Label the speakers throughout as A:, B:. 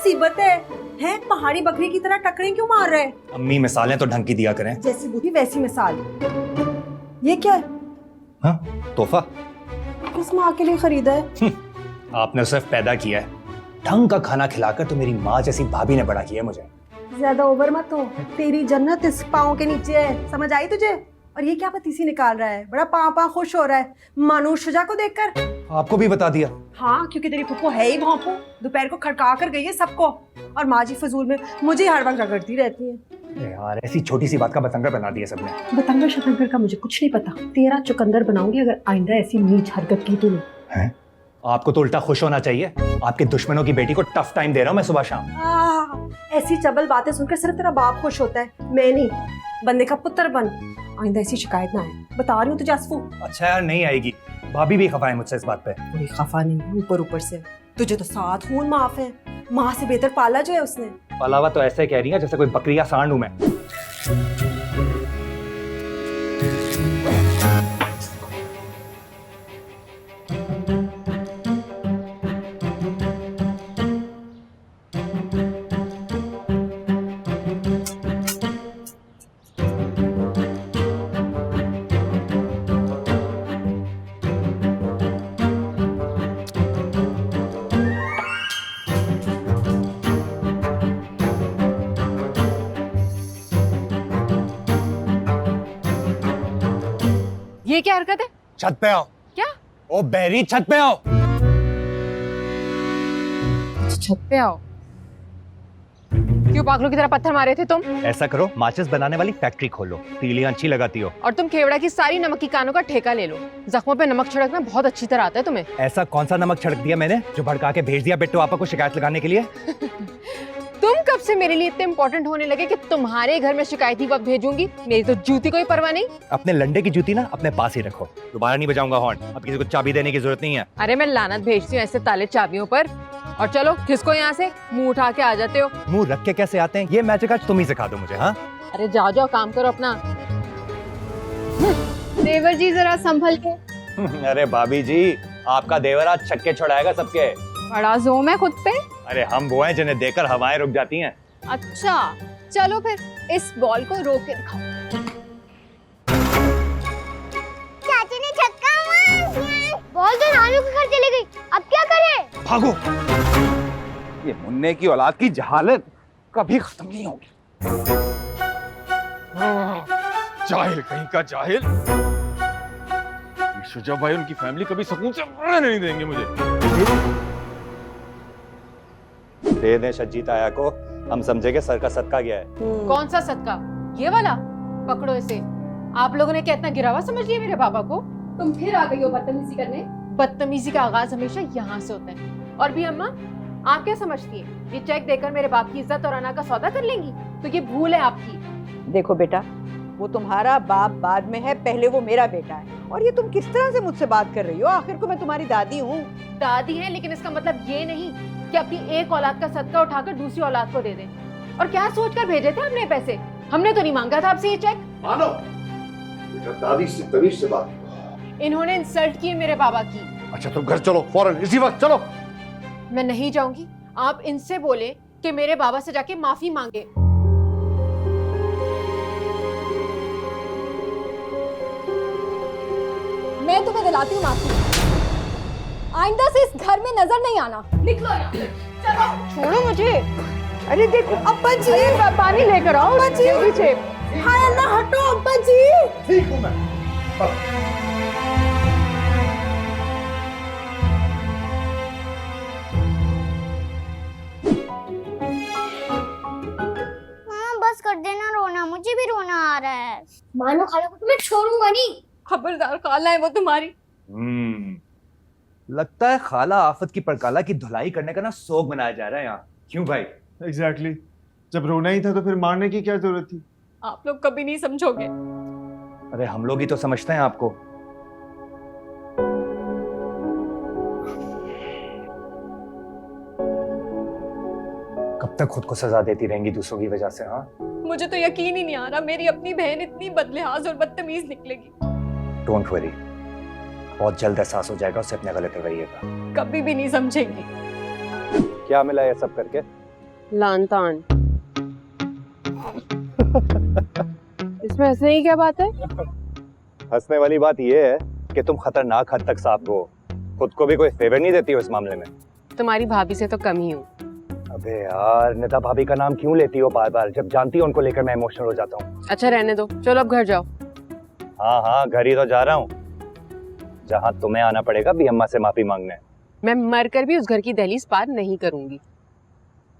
A: मुसीबत है? हैं पहाड़ी बकरी की तरह टकरे क्यों मार रहे हैं?
B: अम्मी मिसालें तो ढंग की दिया करें।
A: जैसी बूढ़ी वैसी मिसाल। ये क्या है?
B: हाँ, तोहफा।
A: किस माँ के लिए खरीदा है?
B: आपने सिर्फ पैदा किया है, ढंग का खाना खिलाकर तो मेरी माँ जैसी भाभी ने बड़ा किया मुझे।
A: ज्यादा ओवर मत हो, तेरी जन्नत इस पाँव के नीचे है, समझ आई तुझे? और ये क्या पतीसी निकाल रहा है? बड़ा पाँ खुश हो रहा है मानूस शुजा को देखकर।
B: आपको भी बता दिया?
A: हाँ, क्योंकि तेरी फुप्पो है ही भौंपू, दोपहर को खड़का कर गई है सबको, और माँ जी फजूल में मुझे हर वक्त रगड़ती रहती है।
B: यार ऐसी छोटी सी बात का बतंगड़ बना दिया सबने।
A: बतंगड़ शतंगड़ का मुझे कुछ नहीं पता, तेरा चुकंदर बनाऊंगी अगर आइंदा ऐसी नीच हरकत की तूने।
B: हैं? आपको तो उल्टा खुश होना चाहिए, आपके दुश्मनों की बेटी को टफ टाइम दे रहा हूँ मैं सुबह शाम।
A: ऐसी चबल बातें सुनकर सिर्फ तेरा बाप खुश होता है, मैं नहीं। बंदे का पुत्र बन, आइंदा ऐसी शिकायत ना आए, बता रही हूँ तुझे असफू।
B: अच्छा यार, नहीं आएगी। भाभी भी खफा है मुझसे इस बात पे।
A: कोई खफा नहीं, ऊपर ऊपर से तुझे तो 7 खून माफ है, माँ से बेहतर पाला जो है उसने।
B: अलावा तो ऐसे कह रही है जैसे कोई बकरी या सांड हूं मैं।
C: ये क्या हरकत है?
B: छत पे आओ।
C: क्या?
B: ओ बैरी, छत पे आओ।
C: छत पे आओ। क्यों पागलों की तरह पत्थर मारे थे तुम?
B: ऐसा करो, माचिस बनाने वाली फैक्ट्री खोलो, तीलियां अच्छी लगाती हो।
C: और तुम खेवड़ा की सारी नमक की कानों का ठेका ले लो, जख्मों पे नमक छिड़कना बहुत अच्छी तरह आता है तुम्हें।
B: ऐसा कौन सा नमक छिड़क दिया मैंने जो भड़का के भेज दिया बिट्टू आपा को शिकायत लगाने के लिए?
C: तुम कब से मेरे लिए इतने इंपॉर्टेंट होने लगे कि तुम्हारे घर में शिकायती वक्त भेजूंगी? मेरी तो जूती कोई परवाह नहीं।
B: अपने लंडे की जूती ना अपने पास ही रखो, दोबारा नहीं बजाऊंगा हॉर्न। अब किसी को चाबी देने की जरूरत नहीं है।
C: अरे मैं लानत भेजती हूँ ऐसे ताले चाबियों पर। और चलो खिसको यहाँ से, मुंह उठा के आ जाते हो।
B: मुंह रख के कैसे आते हैं ये मैजिक आज तुम ही सिखा दो मुझे। हाँ
C: अरे जाओ जाओ, काम करो अपना। देवर जी जरा संभल के।
B: अरे भाभी जी, आपका देवर आज छक्के छुड़ाएगा सबके।
C: बड़ा जोम है खुद पे।
B: अरे हम वो हैं जिन्हें देकर हवाएं रुक जाती हैं।
C: अच्छा चलो फिर इस बॉल को रोक के दिखाओ।
D: चाची ने छक्का मार दिया। बॉल तो नानू के घर चली गई, अब क्या करें?
B: भागो।
E: ये मुन्ने की औलाद की जहालत कभी खत्म नहीं होगी। जाहिल कहीं का जाहिल। शुजा भाई उनकी फैमिली कभी सुकून से रहने नहीं देंगे मुझे।
B: दे दें शज्जीत आया को, हम समझेंगे सर का सदका गया है।
C: कौन सा सदका? ये वाला? पकड़ो इसे। आप लोगों ने क्या इतना गिरा हुआ समझ लिया मेरे बाबा को? तुम फिर आ गई हो बदतमीजी करने। बदतमीजी का आगाज हमेशा यहाँ से होता है। और भी अम्मा, आप क्या समझती हैं? ये चेक देकर मेरे बाप की इज्जत और अना का सौदा कर लेंगी? तो ये भूल है आपकी।
F: देखो बेटा, वो तुम्हारा बाप बाद में है, पहले वो मेरा बेटा है। और ये तुम किस तरह से मुझसे बात कर रही हो? आखिर को मैं तुम्हारी दादी हूँ।
C: दादी है, लेकिन इसका मतलब ये नहीं कि अपनी एक औलाद का सदका उठाकर दूसरी औलाद को दे दें। और क्या सोचकर भेजे थे हमने पैसे? हमने तो नहीं मांगा था आपसे ये चेक।
G: मानो, बेटा दादी से तमीज से बात करो।
C: इन्होंने इंसल्ट की मेरे बाबा की।
G: अच्छा तुम घर चलो, फौरन इसी वक्त चलो।
C: मैं नहीं जाऊंगी। आप इनसे बोले कि मेरे बाबा से जाके माफी मांगे।
H: मैं तुम्हें दिलाती हूँ माफी। आइंदा से इस घर में नजर नहीं आना। निकलो यहाँ से। चलो
F: छोड़ो मुझे। अरे देखो
A: अब्बा जी,
C: पानी लेकर आओ।
A: अब्बा जी,
C: पीछे।
A: हाय अल्लाह, हटो अब्बा जी।
G: ठीक हूँ मैं।
D: मामा बस कर देना रोना, मुझे भी रोना आ रहा है। मानो खाला को तो मैं छोड़ूंगा नहीं।
C: खबरदार, खाला है वो तुम्हारी।
B: लगता है खाला आफत की परकाला की धुलाई करने का ना सोग मनाया जा रहा है यहाँ। क्यों भाई?
I: एग्जैक्टली। जब रोना ही था तो फिर मारने की क्या जरूरत थी?
C: आप लोग कभी नहीं समझोगे।
B: अरे हम लोग ही तो समझते हैं आपको। कब तक खुद को सजा देती रहेंगी दूसरों की वजह से? हाँ,
C: मुझे तो यकीन ही नहीं आ रहा मेरी अपनी बहन इतनी बदलिहाज और बदतमीज निकलेगी।
B: डोंट वरी, बहुत जल्द एहसास हो जाएगा उसे अपने गलत रवैये का।
C: कभी भी नहीं समझेंगी।
B: क्या मिला ये सब करके?
C: लानतान। इसमें हंसने की क्या बात है?
B: हंसने वाली बात यह है कि तुम खतरनाक हद तक साफ हो, खुद को भी कोई फेवर नहीं देती हो इस मामले में।
C: तुम्हारी भाभी से तो कम ही हूँ।
B: अबे यार, निदा भाभी का नाम क्यों लेती हो बार बार? जब जानती हो उनको लेकर मैं इमोशनल हो जाता हूँ।
C: अच्छा रहने दो, चलो अब घर जाओ।
B: हाँ हाँ, घर ही तो जा रहा हूँ, जहाँ तुम्हें आना पड़ेगा भी अम्मा से माफी मांगने।
C: मैं मरकर भी उस घर की दहलीज पार नहीं करूंगी।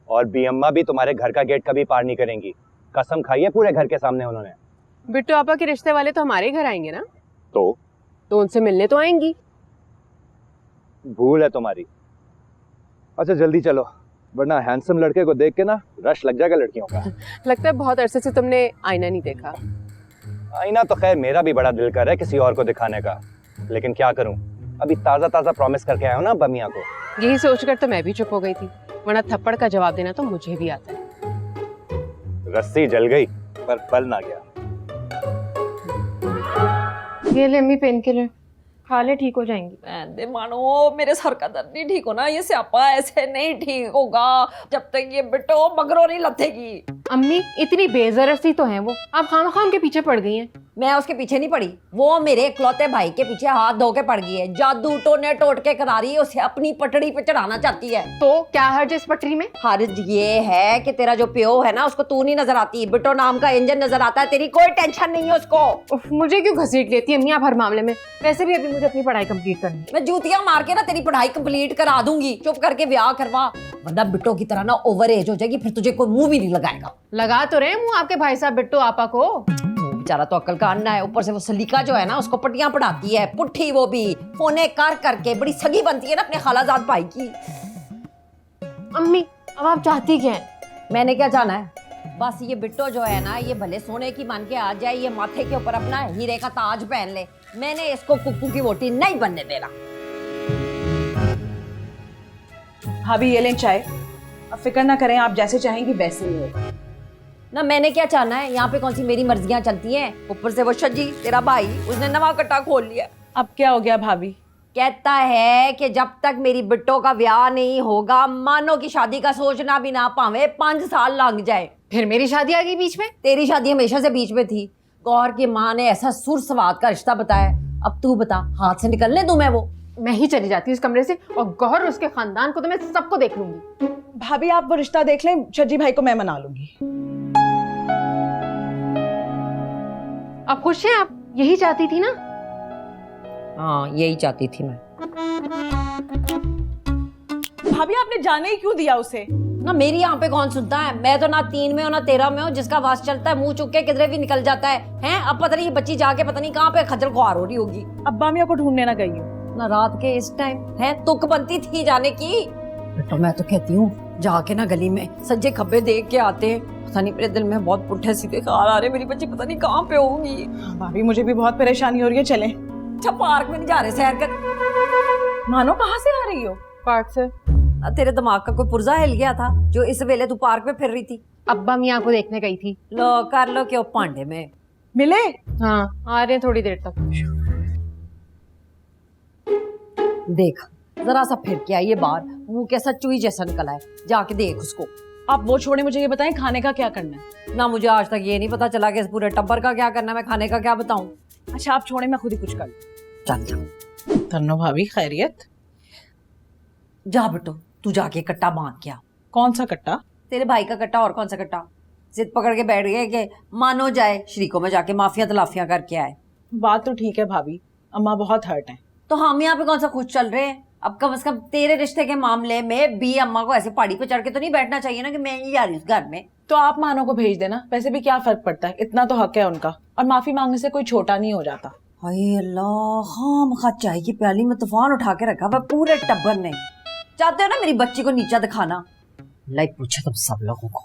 B: और बी अम्मा भी तुम्हारे घर का गेट कभी पार नहीं करेंगी, कसम खाई है पूरे घर के सामने उन्होंने।
C: बिट्टू आपा के रिश्ते वाले तो हमारे घर आएंगे ना,
B: तो
C: उनसे मिलने तो आएंगी।
B: भूल है तुम्हारी। अच्छा जल्दी चलो, वरना हैंडसम लड़के को देख के ना रश लग जाएगा लड़कियों का।
C: लगता है बहुत अरसे से तुमने आईना नहीं देखा।
B: आईना तो खैर मेरा भी बड़ा दिल कर रहा है किसी और को दिखाने का, लेकिन क्या करूं, अभी ताजा ताजा प्रॉमिस करके आया हूं ना बमिया को।
C: यही सोचकर तो मैं भी चुप हो गई थी, वरना थप्पड़ का जवाब देना तो मुझे भी आता है।
B: रस्सी जल गई पर बल ना गया।
C: ये ले अम्मी पेन किलर खा ले, ठीक हो जाएंगी।
J: दे मानो, मेरे सर का दर्द नहीं ठीक होना, ये स्यापा ऐसे नहीं ठीक होगा जब तक ये बिट्टो मगरों नहीं लथेगी।
C: अम्मी इतनी बेजरसी तो है वो, आप खामखा उनके पीछे पड़ गई हैं।
J: मैं उसके पीछे नहीं पड़ी, वो मेरे इकलौते भाई के पीछे हाथ धो के पड़ गई है। जादू टोने टोटके करा रही है, उसे अपनी पटड़ी पे चढ़ाना चाहती है।
C: तो क्या हर्ज इस पटरी में?
J: हर्ज ये है कि तेरा जो प्यो है ना, उसको तू नहीं नजर आती, बिट्टो नाम का इंजन नजर आता है। तेरी कोई टेंशन नहीं है उसको।
C: उफ, मुझे क्यों घसीट लेती है अम्मी आप हर मामले में? वैसे भी अभी मुझे अपनी पढ़ाई कंप्लीट करनी है।
J: मैं जूतियां मार के ना तेरी पढ़ाई कंप्लीट करा दूंगी। चुप करके ब्याह करवा, वरना बिट्टो की तरह ना ओवर एज हो जाएगी, फिर तुझे कोई मुंह भी नहीं लगाएगा।
C: लगा तो रहे मुंह आपके भाई साहब बिट्टू आपा को।
J: बेचारा तो अक्ल का अन्ना है, ऊपर से वो सलीका जो है ना, उसको पट्टियां पढ़ाती है पुट्ठी, वो भी फोने कर करके। बड़ी सगी बनती है ना अपने खालाजाद भाई की।
C: अम्मी अब आप चाहती क्या है?
J: मैंने क्या जाना है, बस ये बिट्टो जो है ना, ये भले सोने की मान के आ जाए, ये माथे के ऊपर अपना हीरे का ताज पहन ले, मैंने इसको कुक्कू की वोटी नहीं बनने देना।
F: भाभी ये लें चाय। अब फिक्र ना करें, आप जैसे चाहेंगी वैसे ही होगा।
J: ना मैंने क्या चाहना है, यहाँ पे कौन सी मेरी मर्जियां चलती हैं। ऊपर से वो शजी तेरा भाई, उसने नवा कट्टा खोल लिया।
F: अब क्या हो गया भाभी?
J: कहता है कि जब तक मेरी बिट्टो का ब्याह नहीं होगा, मानो की शादी का सोचना भी ना पावे, 5 साल लग जाए।
C: फिर मेरी शादी आ गई बीच में?
J: तेरी शादी हमेशा से बीच में थी। गौर की माँ ने ऐसा सुर सवाद का रिश्ता बताया, अब तू बता, हाथ से निकलने दूं मैं वो?
C: मैं ही चली जाती हूँ इस कमरे से, और गौहर उसके खानदान को तो मैं सबको देख लूंगी।
F: भाभी आप वो रिश्ता देख लें, शजी भाई को मैं मना लूंगी।
C: आप खुश हैं? आप यही चाहती थी ना?
J: हाँ यही चाहती थी मैं।
F: भाभी आपने जाने ही क्यों दिया उसे?
J: ना मेरी यहाँ पे कौन सुनता है, मैं तो ना 3 में हूँ ना 13 में हूँ, जिसका वास चलता है मुंह चुक के किधरे भी निकल जाता है। हैं अब पता नहीं ये बच्ची जाके पता नहीं कहाँ पे खज्जल खुआर हो रही होगी।
F: अब्बा मियाँ को ढूंढने ना गई हूँ
J: ना रात के इस टाइम है, तुक बनती थी जाने की। तो मैं तो कहती हूँ जाके ना गली में सज्जे खब्बे देख के आते हैं। पता नहीं मेरे दिल में बहुत पुट्ठे सीधे ख्याल आ रहे, मेरी बच्ची पता नहीं कहाँ पे होगी।
F: भाभी मुझे भी बहुत परेशानी हो रही है, चलें।
J: अच्छा पार्क में नहीं जा रहे सैर कर?
F: मानो कहाँ से आ रही हो?
C: पार्क से।
J: तेरे दिमाग का कोई पुर्जा हिल गया था जो इस वेले तू पार्क में फिर रही थी?
C: अब्बा मियाँ को देखने गई थी।
J: लो कर लो क्यों पांडे में।
F: मिले?
C: हाँ आ रहे हैं थोड़ी देर तक।
J: देख जरा सा फिर के आइए बाहर, मुंह कैसा चुई जैसा निकला है, जाके देख उसको।
F: आप वो छोड़े, मुझे ये बताएं खाने का क्या करना है?
J: ना मुझे आज तक ये नहीं पता चला कि इस पूरे टब्बर का क्या करना है, मैं खाने का क्या बताऊं।
F: अच्छा आप छोड़े, मैं खुद ही कुछ कर लूं।
J: चल जा।
F: तन्नो भाभी खैरियत?
J: जा बेटो तू जाके कट्टा बांध के आ।
F: कौन सा कट्टा?
J: तेरे भाई का कट्टा, और कौन सा कट्टा? जिद पकड़ के बैठ गए कि मानो जाए शरीकों में जाके माफिया तलाफियां करके आए।
F: बात तो ठीक है भाभी, अम्मा बहुत हर्ट हैं।
J: तो हम यहाँ पे कौन सा खुश चल रहे हैं? अब कम से कम तेरे रिश्ते के मामले में भी अम्मा को ऐसे पहाड़ी पे चढ़ के तो नहीं बैठना चाहिए ना कि मैं ही जा रही हूँ उस घर में।
F: तो आप मानो को भेज देना, वैसे भी क्या फर्क पड़ता है, इतना तो हक है उनका, और माफी मांगने से कोई छोटा नहीं हो जाता।
J: हाय अल्लाह, खामखा चाय की प्याली में तूफान उठा के रखा हुआ पूरे टब्बर ने। चाहते हो ना मेरी बच्ची को नीचा दिखाना? लाइक पूछे तुम सब लोगों को।